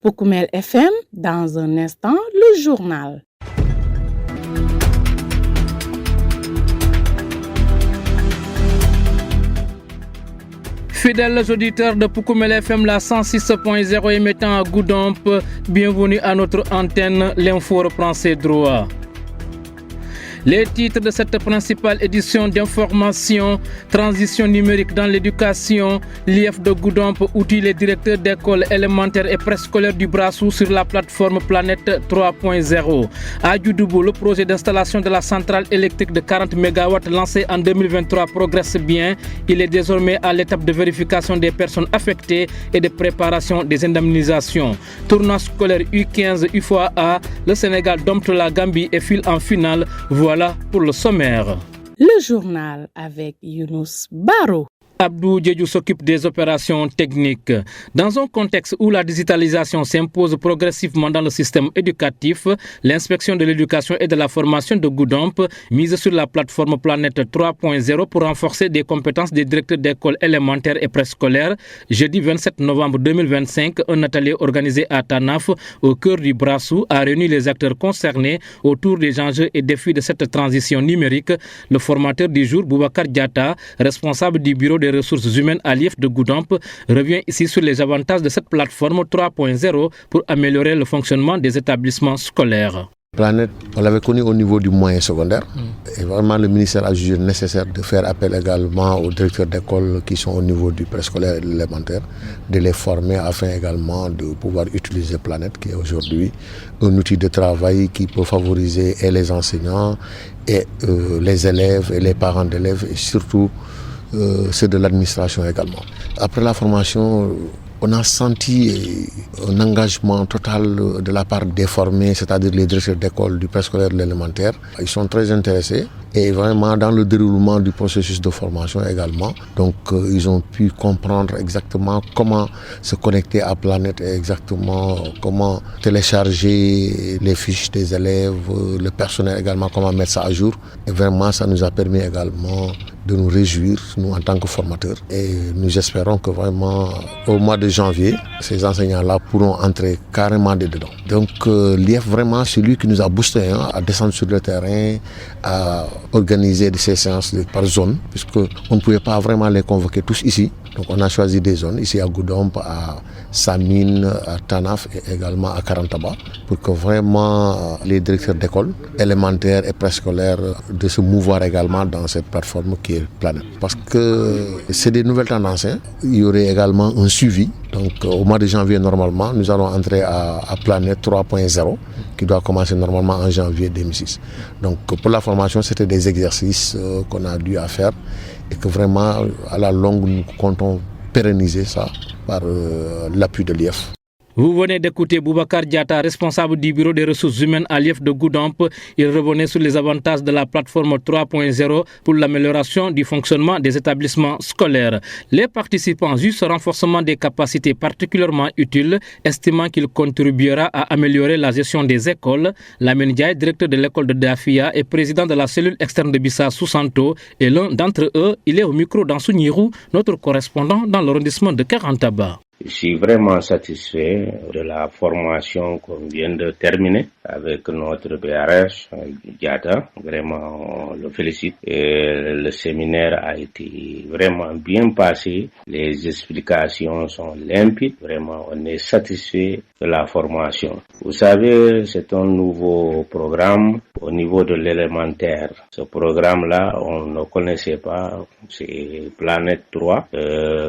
Poukoumel FM, dans un instant, le journal. Fidèles auditeurs de Poukoumel FM, la 106.0 émettant à Goudomp, bienvenue à notre antenne, l'info reprend ses droits. Les titres de cette principale édition d'information, transition numérique dans l'éducation, l'IF de Goudomp outille les directeurs d'écoles élémentaires et préscolaires du Brassou sur la plateforme Planète 3.0. À Djoudoubo, le projet d'installation de la centrale électrique de 40 MW lancé en 2023 progresse bien. Il est désormais à l'étape de vérification des personnes affectées et de préparation des indemnisations. Tournoi scolaire U15 UFOA, le Sénégal dompte la Gambie et file en finale. Voilà pour le sommaire. Le journal avec Younous Baro. Abdou Djedjou s'occupe des opérations techniques. Dans un contexte où la digitalisation s'impose progressivement dans le système éducatif, l'inspection de l'éducation et de la formation de Goudomp mise sur la plateforme Planète 3.0 pour renforcer des compétences des directeurs d'écoles élémentaires et préscolaires. Jeudi 27 novembre 2025, un atelier organisé à Tanaf, au cœur du Brassou, a réuni les acteurs concernés autour des enjeux et défis de cette transition numérique. Le formateur du jour, Boubacar Diatta, responsable du bureau des ressources humaines à l'IF de Goudomp, revient ici sur les avantages de cette plateforme 3.0 pour améliorer le fonctionnement des établissements scolaires. Planète, on l'avait connu au niveau du moyen secondaire. Et vraiment, le ministère a jugé nécessaire de faire appel également aux directeurs d'école qui sont au niveau du préscolaire et de l'élémentaire, de les former afin également de pouvoir utiliser Planète, qui est aujourd'hui un outil de travail qui peut favoriser et les enseignants et les élèves et les parents d'élèves et surtout ceux de l'administration également. Après la formation, on a senti un engagement total de la part des formés, c'est-à-dire les directeurs d'école du préscolaire et de l'élémentaire. Ils sont très intéressés et vraiment dans le déroulement du processus de formation également. Donc ils ont pu comprendre exactement comment se connecter à Planète et exactement comment télécharger les fiches des élèves, le personnel également, comment mettre ça à jour. Et vraiment ça nous a permis également de nous réjouir, nous en tant que formateurs. Et nous espérons que vraiment au mois de janvier, ces enseignants-là pourront entrer carrément dedans. Donc l'IF vraiment c'est lui qui nous a boosté à descendre sur le terrain, à organiser ces séances par zone, puisqu'on ne pouvait pas vraiment les convoquer tous ici. Donc on a choisi des zones, ici à Goudomp, à Samine, à Tanaf et également à Karantaba, pour que vraiment les directeurs d'école élémentaires et préscolaires de se mouvoir également dans cette plateforme qui est Planète. Parce que c'est des nouvelles tendances, il y aurait également un suivi. Donc au mois de janvier normalement, nous allons entrer à Planète 3.0 qui doit commencer normalement en janvier 2006. Donc pour la formation, c'était des exercices qu'on a dû faire et que vraiment à la longue nous comptons pérenniser ça par l'appui de l'IF. Vous venez d'écouter Boubacar Diatta, responsable du bureau des ressources humaines à l'IF de Goudomp. Il revenait sur les avantages de la plateforme 3.0 pour l'amélioration du fonctionnement des établissements scolaires. Les participants jugent ce renforcement des capacités particulièrement utile, estimant qu'il contribuera à améliorer la gestion des écoles. Lamine Diaye, directeur de l'école de Dafia et président de la cellule externe de Bissa Soussanto, est l'un d'entre eux. Il est au micro d'Ansou Nirou, notre correspondant dans l'arrondissement de Karantaba. Je suis vraiment satisfait de la formation qu'on vient de terminer avec notre BRH, Diatta. Vraiment, on le félicite. Et le séminaire a été vraiment bien passé. Les explications sont limpides. Vraiment, on est satisfait de la formation. Vous savez, c'est un nouveau programme au niveau de l'élémentaire. Ce programme-là, on ne connaissait pas. C'est Planète 3.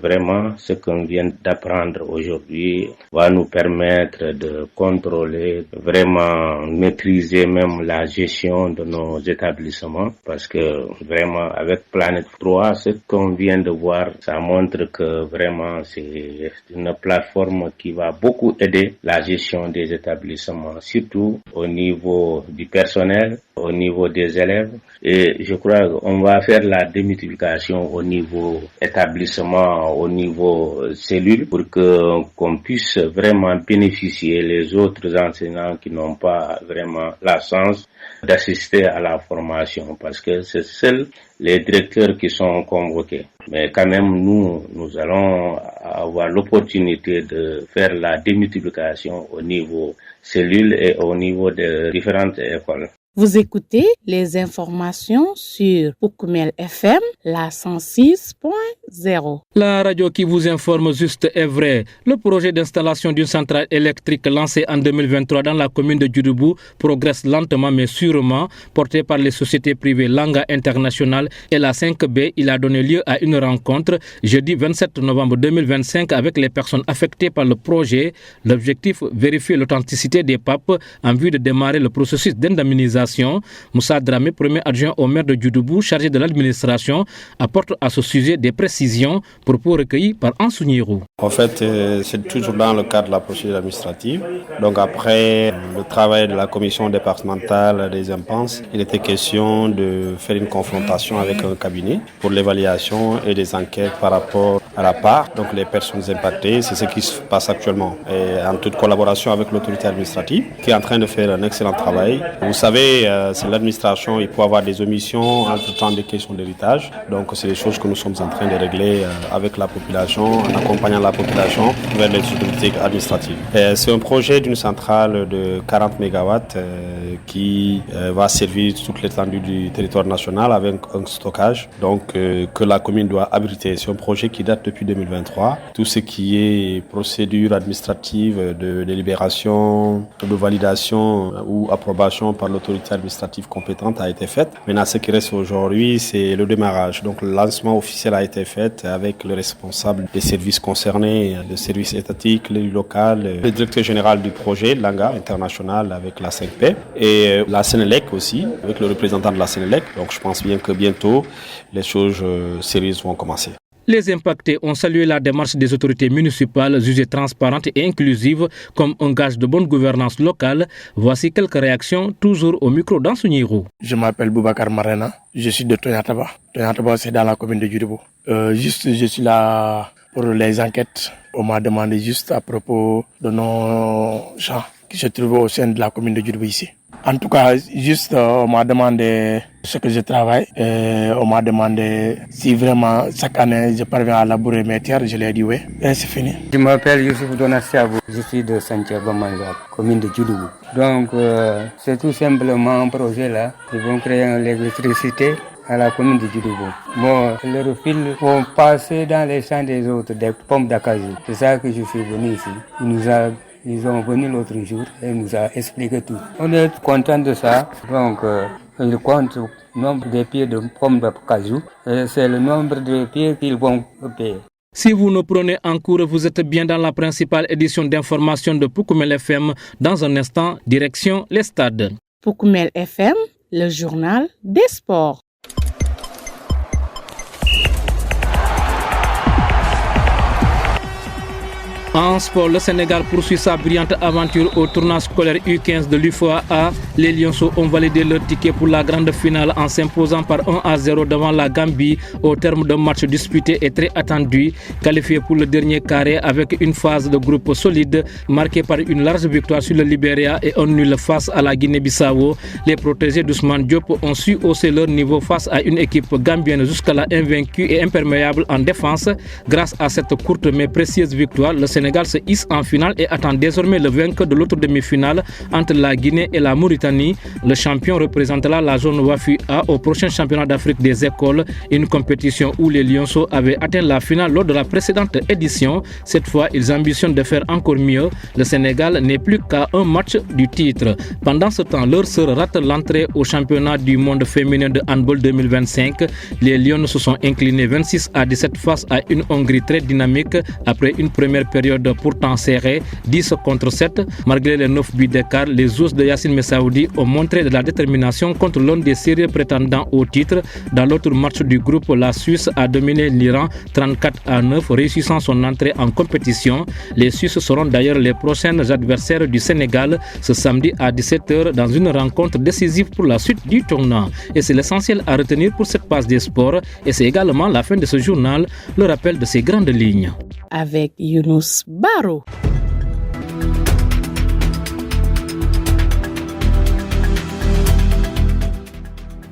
Vraiment, ce qu'on vient d'apprendre prendre aujourd'hui va nous permettre de contrôler, vraiment maîtriser même la gestion de nos établissements, parce que vraiment avec Planète 3, ce qu'on vient de voir, ça montre que vraiment c'est une plateforme qui va beaucoup aider la gestion des établissements, surtout au niveau du personnel, au niveau des élèves. Et je crois qu'on va faire la démultiplication au niveau établissement, au niveau cellule, pour qu'on puisse vraiment bénéficier les autres enseignants qui n'ont pas vraiment la chance d'assister à la formation, parce que c'est seuls les directeurs qui sont convoqués. Mais quand même, nous allons avoir l'opportunité de faire la démultiplication au niveau cellule et au niveau des différentes écoles. Vous écoutez les informations sur Poukoumel FM, la 106.0. La radio qui vous informe juste est vraie. Le projet d'installation d'une centrale électrique lancé en 2023 dans la commune de Djoudjoubou progresse lentement mais sûrement. Porté par les sociétés privées Langa International et la 5B, il a donné lieu à une rencontre jeudi 27 novembre 2025 avec les personnes affectées par le projet. L'objectif, vérifier l'authenticité des PAP en vue de démarrer le processus d'indemnisation. Moussa Dramé, premier adjoint au maire de Djoudjoubou, chargé de l'administration, apporte à ce sujet des précisions, propos recueillis par Ansougnirou. En fait, c'est toujours dans le cadre de la procédure administrative. Donc après le travail de la commission départementale des impenses, il était question de faire une confrontation avec un cabinet pour l'évaluation et des enquêtes par rapport à la part, donc les personnes impactées. C'est ce qui se passe actuellement. Et en toute collaboration avec l'autorité administrative qui est en train de faire un excellent travail. Vous savez, c'est l'administration, il peut avoir des omissions entre-temps des questions d'héritage. Donc c'est des choses que nous sommes en train de régler avec la population, en accompagnant la population vers les autorités administratives. C'est un projet d'une centrale de 40 MW qui va servir toute l'étendue du territoire national avec un stockage donc, que la commune doit abriter. C'est un projet qui date depuis 2023. Tout ce qui est procédure administrative de délibération, de validation ou approbation par l'autorité administrative compétente a été faite. Maintenant, ce qui reste aujourd'hui, c'est le démarrage. Donc, le lancement officiel a été fait avec le responsable des services concernés, le service étatique, l'élu local, le directeur général du projet, Langa International avec la 5P et la Sénélec aussi, avec le représentant de la Sénélec. Donc, je pense bien que bientôt, les choses sérieuses vont commencer. Les impactés ont salué la démarche des autorités municipales jugées transparentes et inclusives comme un gage de bonne gouvernance locale. Voici quelques réactions, toujours au micro d'Ansougnirou. Je m'appelle Boubacar Marena, je suis de Toyataba. Toyataba, c'est dans la commune de Djoudjoubou. Je suis là pour les enquêtes. On m'a demandé juste à propos de nos champs qui se trouvent au sein de la commune de Djoudjoubou ici. En tout cas, juste on m'a demandé ce que je travaille. On m'a demandé si vraiment chaque année je parviens à labourer mes terres. Je lui ai dit oui. Et c'est fini. Je m'appelle Youssouf Donastiabou. Je suis de Santiago Manjak, commune de Djoudjoubou. Donc c'est tout simplement un projet là. Ils vont créer l'électricité à la commune de Djoudjoubou. Bon, leurs fils vont passer dans les champs des autres, des pommes d'acajou. C'est ça que je suis venu ici. Ils ont venu l'autre jour et nous a expliqué tout. On est content de ça. Donc, ils comptent le nombre de pieds de pommes d'acajou et c'est le nombre de pieds qu'ils vont payer. Si vous nous prenez en cours, vous êtes bien dans la principale édition d'information de Poukoumel FM. Dans un instant, direction les stades. Poukoumel FM, le journal des sports. En sport, le Sénégal poursuit sa brillante aventure au tournoi scolaire U15 de l'UFOA. Les Lionceaux ont validé leur ticket pour la grande finale en s'imposant par 1-0 devant la Gambie au terme d'un match disputé et très attendu. Qualifié pour le dernier carré avec une phase de groupe solide marquée par une large victoire sur le Libéria et un nul face à la Guinée-Bissau. Les protégés d'Ousmane Diop ont su hausser leur niveau face à une équipe gambienne jusqu'à-là invaincue et imperméable en défense. Grâce à cette courte mais précieuse victoire, le Sénégal se hisse en finale et attend désormais le vainqueur de l'autre demi-finale entre la Guinée et la Mauritanie. Le champion représentera la zone Wafi A au prochain championnat d'Afrique des écoles, une compétition où les Lionceaux avaient atteint la finale lors de la précédente édition. Cette fois, ils ambitionnent de faire encore mieux. Le Sénégal n'est plus qu'à un match du titre. Pendant ce temps, leur sœur rate l'entrée au championnat du monde féminin de handball 2025. Les Lions se sont inclinés 26-17 face à une Hongrie très dynamique après une première période période pourtant serrée, 10 contre 7. Malgré les 9 buts d'écart, les os de Yacine Messaoudi ont montré de la détermination contre l'un des sérieux prétendants au titre. Dans l'autre match du groupe, la Suisse a dominé l'Iran 34-9, réussissant son entrée en compétition. Les Suisses seront d'ailleurs les prochains adversaires du Sénégal ce samedi à 17h dans une rencontre décisive pour la suite du tournoi. Et c'est l'essentiel à retenir pour cette passe des sports. Et c'est également la fin de ce journal, le rappel de ces grandes lignes. Avec Younous Baro.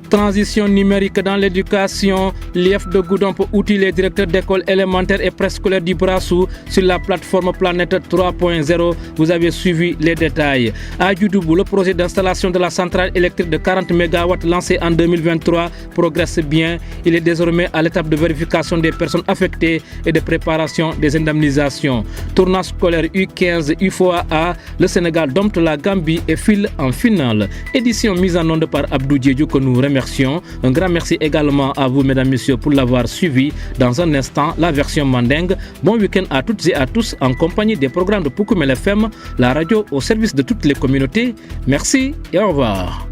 Transition numérique dans l'éducation, l'IEF de Goudomp outille les directeurs d'écoles élémentaires et préscolaires du Brassou sur la plateforme Planète 3.0. Vous avez suivi les détails. À Djoudoubou, le projet d'installation de la centrale électrique de 40 MW lancé en 2023 progresse bien. Il est désormais à l'étape de vérification des personnes affectées et de préparation des indemnisations. Tournoi scolaire U15 UFOA, le Sénégal dompte la Gambie et file en finale. Édition mise en onde par Abdou Diédiou que nous remercions. Un grand merci également à vous, mesdames, messieurs, pour l'avoir suivi. Dans un instant, la version mandingue. Bon week-end à toutes et à tous en compagnie des programmes de Poukoumel FM, la radio au service de toutes les communautés. Merci et au revoir.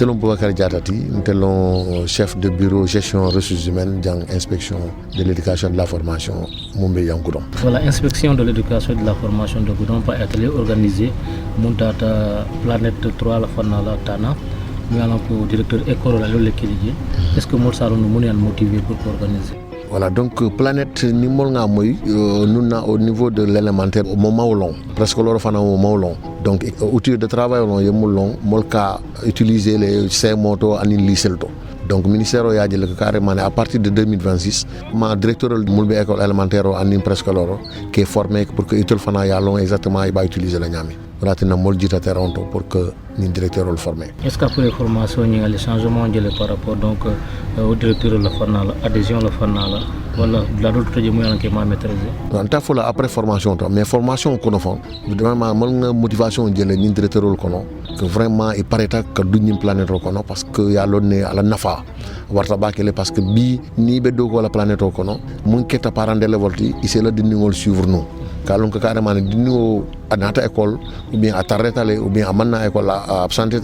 Nous Boubacar Diatati, nous chef de bureau gestion ressources humaines dans l'inspection de l'éducation et de la formation Mumbe Yangoudon. Voilà, inspection de l'éducation et de la formation de Goudomp par atelier organisé Montata Planète 3 la Fanala Tana. Nous allons pour directeur école à l'équilibre. Est-ce que nous sommes motivés pour organiser? Voilà, donc Planète Nimol Ngamoy, nous avons au niveau de l'élémentaire au moment long, presque au moment long. Donc, outil de travail long, il y a molka utiliser les 5 motos en lycée. Donc, le ministère a dit carrément à partir de 2026, ma directeur de Moulbe école élémentaire en presque l'oro, qui est formé pour que l'utile fana ya long exactement il va utiliser la nyami. Voilà, tu n'as pas de pour que le directeur le forme. Est-ce qu'après les formations, il y a les changements par rapport donc au directeur de la FANAL, adhésion à la FANAL, voilà, la d'autres choses qui m'a maîtrisé. En tant que après formation, mais formation qu'on a fait, vraiment, mon motivation de le directeur le connaît, que vraiment il paraît que d'une planète le connaît parce que y a l'onné à la nafa. Warta bakele parce que bi ni be dogo la planète le connaît, mon keta parent de levolti, il s'est là de nous suivre nous. Kalon ka carrément di nous à notre école ou bien à t'arrêter ou bien à manna école à absenter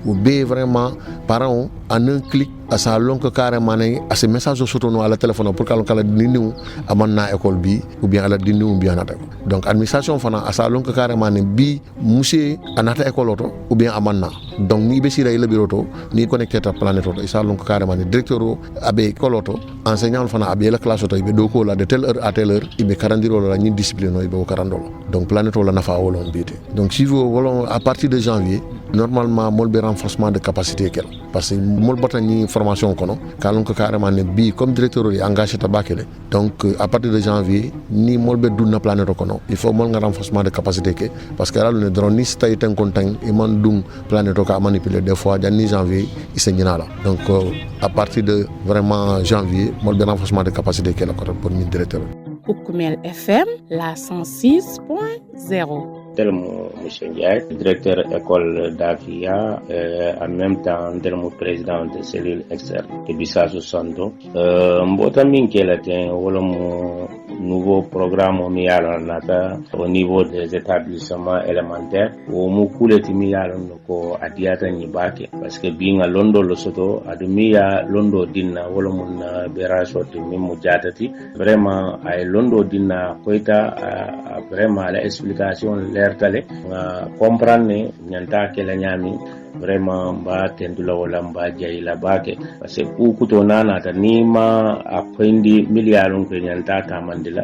ou bien vraiment parents en un clic à sa longue carrément à ces messages surtout à la téléphone pour kalon kala di nous à manna école bi ou bien à la di nous bien à notre école. Donc administration fana à sa longue carrément bi monsieur à notre école ou bien à manna. Donc ni be sira ile bureau ni connecté à planète et sa longue carrément directeur abe école enseignant fana abe la classe auto be doko la de telle heure à telle heure ibe karandiro la ni discipline no ibe karandolo. Donc planète la nafa wolon bité. Donc si vous voulez à partir de janvier normalement molbe renforcement de capacité quel parce que mol botani formation kono kalon ko carrément ne bi comme directeur yi engagé tabakele. Donc à partir de janvier ni molbe dunna planète kono il faut mol nga renforcement de capacité ke parce que là le drone ni stay ten content et man dum planète ko a manipuler des fois dans janvier il se là. Donc à partir de vraiment janvier molbe renforcement de capacité quel pour ni directeur. Poukoumel FM, la 106.0. Telmo M. Ndiaye, directeur école d'Afia, en même temps Telmo président de cellule externe de Bissau Sando. Mbota minkelate wolomo nouveau programme nata au niveau des établissements élémentaires où mukuleti miyalon ko adiata nyibake parce que binga londo losoto adumia londo dinna wolomo na beraso mimu jatati vraiment ay londo dinna koita vraiment la explication l'air tale comprendre nyanta ke la nyami vraiment mba tendula wala mba jayila bake parce que kukuto nana ta nima apendi miliyalon ko nyanta tamandila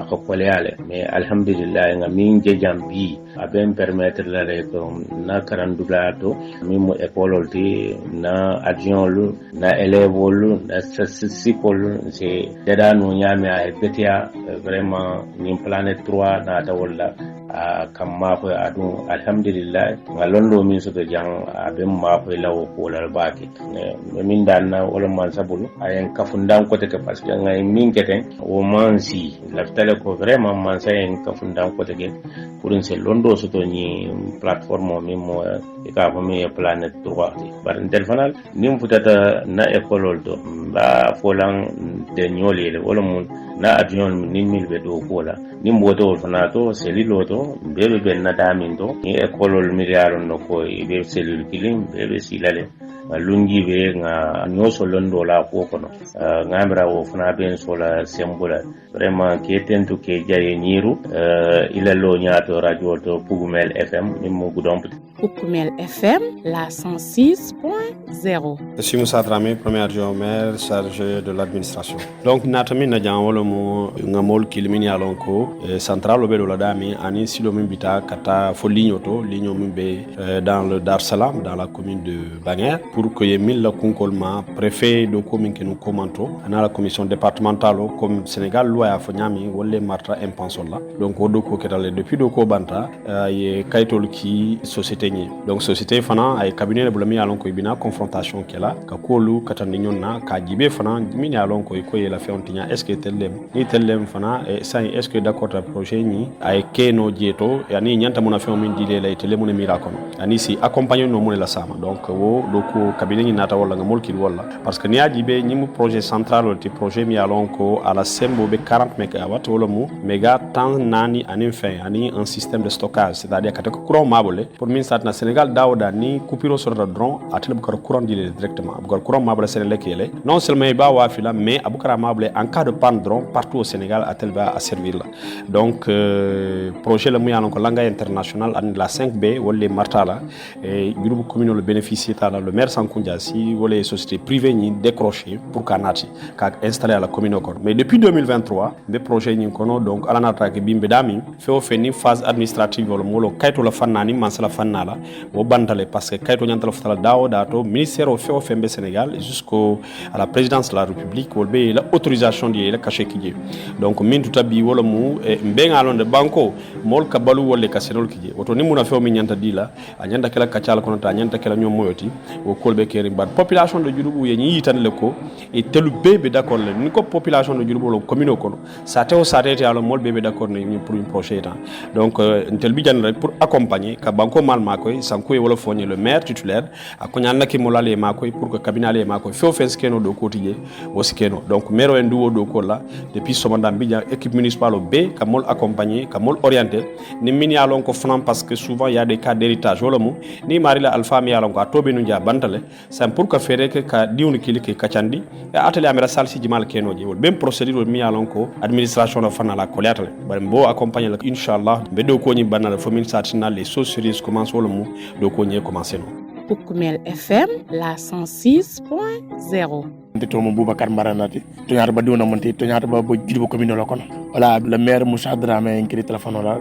ko koleale mais alhamdulillah nga min jejambi aben permettre la ko na karandula to min mo école ti na adjoint na élève na statisticol c'est dada no nyame a betia vraiment ni planète 3 na ta wala kam ma ko adu alhamdulillah ngalondo min so to jang aben ma ko lawo ko la baki min dan na wala man sabulu ayen kafundan ko te parce que ngay min keten o mansi laftale ko vraiment man sayen kafundan ko te pour une londo so to ni plateforme min mo e ka ko mi planète 3 bar interfanal nim futata na école do ba folan de nyolele wala mun na avion nin mil be do ko la nim boto fanato selilo to bebe ben na damin to ni école miliaron no ko be selil kilim bebe silale lungi be nga nyoso londo la ko kono ngambra wo fana ben sola sembola vraiment keten to ke jaye nyiru ila lo nyato radio to Pugumel FM mimo gudomp Pugumel FM la 106.0. Je suis Moussa Dramé, premier adjoint au maire chargé de l'administration. Donc natami na jan wala mo ngamol kilmini alonko central obelo la dami ani silo mimbita kata fo ligno mimbe dans le Dar Salam dans la commune de Banger pour que yemil la kunkolma préfet de commune que nous commentons dans la commission départementale comme Sénégal loi ya fonyami wolle marta impensola donc wodo ko ketale depuis do ko banta ye kaytol ki société ni donc société fana ay cabinet de mi alonko ibina confrontation kela ka kolu katandi nyonna ka jibe fana mi alonko ko yela fe ontinya est ce que tellem fana e sai est ce que d'accord ta projet ni ay keno jeto yani nyanta mona fe min dile lay tele mona mira kono ani si accompagner no mona la sama donc wo do ko cabinet ni nata wala ngamol ki wala parce que ni ajibe ni mu projet central le projet mi alonko à la sembo be 40 mégawatt wala mu méga tant nani anin fin ani un système de stockage c'est-à-dire que courant mabole pour min sat na Sénégal dawoda ni coupure sur le drone atel bu courant dile directement bu courant mabole Sénégal kele non seulement ba wa fila mais abukara mabole en cas de panne drone partout au Sénégal atel ba à servir là donc projet le moyen ko langa international an la 5B wala martala et groupe communal bénéficier ta le maire Sankunja si wala société privée ni décroché pour kanati ka installer à la commune encore mais depuis 2023 le projet ni kono donc ala nata ke bimbe dami feo feni phase administrative wala molo kayto la fannani mansala fannala wo bandale parce que kayto nyantala futala dawo dato ministère au feo fembe Sénégal jusqu'au à la présidence de la République wolbe la autorisation di la caché kije donc min tutabi wala mu mbenga alonde banko mol ka balu wolle ka senol kije oto ni muna feo mi nyanta dila a nyanta kala kachala kono ta nyanta kala nyom moyoti wo kolbe keri bad population de Diouloubou ye nyi tan le ko et telu bebe d'accord le ni ko population de Diouloubou lo commune kono sa te o sa te ala mol bebe d'accord ni pour une prochaine temps donc tel bi jan pour accompagner ka banko mal makoy sanko e wala fogné le maire titulaire akonya naki molale makoy pour que cabinet ale makoy feo fenskeno do quotidien o skeno donc maire en duwo do ko la depuis somanda bidia équipe municipale B ka mol accompagner ka mol orienter ni mini alon ko fnan parce que souvent il y a des cas d'héritage wala mu ni mari la alpha mi alon ko atobe nu dia bantale c'est pour que faire que ka diwni kilike kachandi e atelier amira salsi jimal kenoji wol même procédure mi alon ko administration la fana la koletale bar mbo accompagner la inchallah be do ko ni banal fo min satina les choses sérieuses commence wala mu do ko ni commencer no Pugumel FM la 106.0. Ndito mo Boubacar Maranati to ñaata ba diwna monti to ñaata ba bo jidibo commune la kono wala le maire Moussa Dramé en kiri téléphone la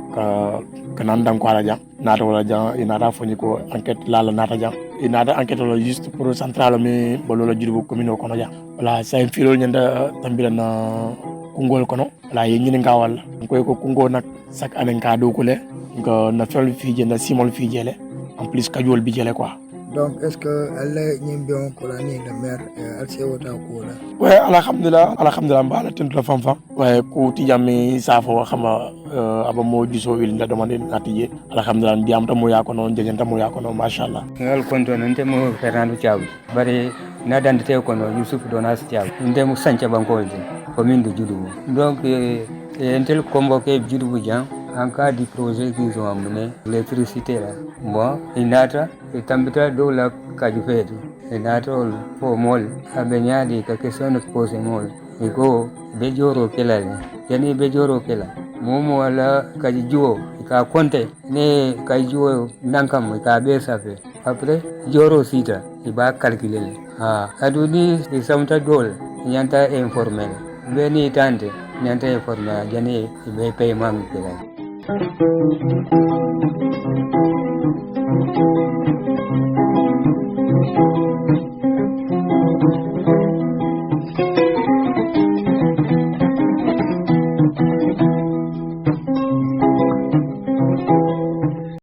ka nan dang ko ala jang nata wala jang inata foni ko enquête la nata jang inata enquête la juste pour central mi bolo la jidibo commune kono jang wala sa filo ñanda tambila na kungol kono wala ye ñini ngawal ko kungo nak sak anen ka do ko le ko na fel fi je na simol fi jele en plus kadiol bi jele quoi. Donc, est-ce que elle est bien colonée le maire elle s'est autant cool? Ouais, alhamdulillah, bah la tente la femme. Ouais, kuti jami safo xama aba mo diso wil nda demandé natije. Alhamdulillah, diam ta mo ya kono, jenta mo ya kono, machallah. ngal konto nante mo Fernando Thiaw bare na dandete kono Youssouf Donas Thiaw nde mo sancha bankolde commune de Diouloubou. Donc entel convoqué Diouloubou Dian en cas du projet qu'ils ont amené l'électricité là. Bon, inata tambita do la kajufetu inata po mol abenya di ka question pose mol iko bejoro kela yani bejoro kela momo wala kajijuo ka konte ne kajijuo nankam ka be safe après joro sita iba calculer aduni samta dol nyanta informel beni tante nyanta informel jani ibe payment pela.